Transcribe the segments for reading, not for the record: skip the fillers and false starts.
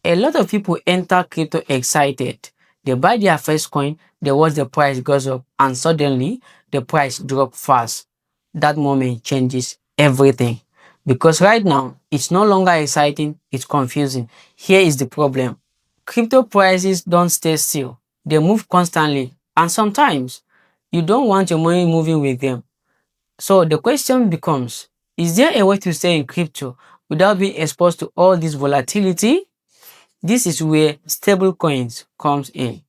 A lot of people enter crypto excited. They buy their first coin, they watch the price goes up, and suddenly the price drop fast. That moment changes everything. Because right now, it's no longer exciting, it's confusing. Here is the problem. Crypto prices don't stay still. They move constantly, and sometimes you don't want your money moving with them. So the question becomes, is there a way to stay in crypto without being exposed to all this volatility? This is where stablecoins comes in.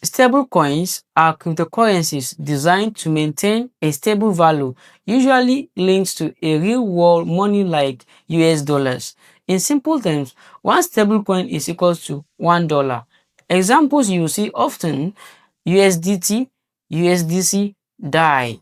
Stablecoins are cryptocurrencies designed to maintain a stable value, usually linked to a real-world money like US dollars. In simple terms, one stablecoin is equal to $1. Examples you see often: USDT, USDC, DAI.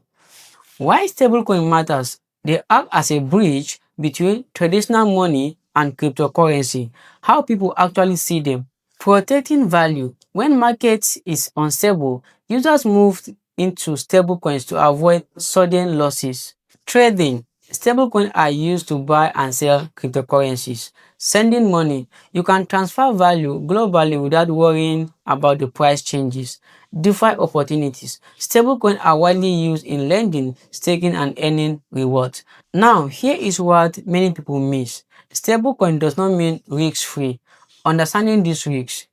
Why stablecoin matters? They act as a bridge between traditional money and cryptocurrency. How people actually see them. Protecting value. When market is unstable, users move into stablecoins to avoid sudden losses. Trading. Stablecoins are used to buy and sell cryptocurrencies. Sending money. You can transfer value globally without worrying about the price changes. DeFi opportunities. Stablecoins are widely used in lending, staking, and earning rewards. Now, here is what many people miss. Stablecoin does not mean risk-free. Understanding these risks.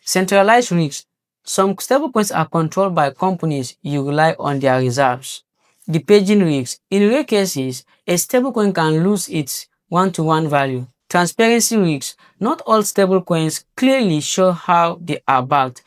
Centralized risks. Some stablecoins are controlled by companies. You rely on their reserves. The paging risks. In rare cases, a stablecoin can lose its one-to-one value. Transparency risks. Not all stablecoins clearly show how they are backed.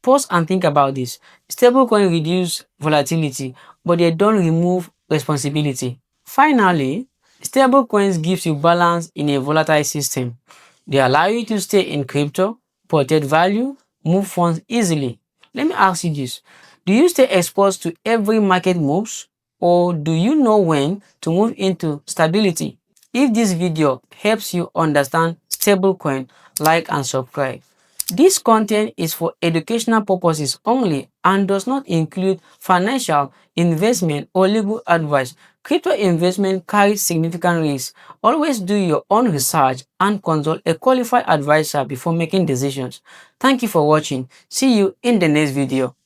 Pause and think about this. Stablecoins reduce volatility, but they don't remove responsibility. Finally, stablecoins gives you balance in a volatile system. They allow you to stay in crypto, protect value, move funds easily. Let me ask you this. Do you stay exposed to every market moves, or do you know when to move into stability? If this video helps you understand stablecoin, like and subscribe. This content is for educational purposes only and does not include financial, investment, or legal advice. Crypto investment carries significant risks. Always do your own research and consult a qualified advisor before making decisions. Thank you for watching. See you in the next video.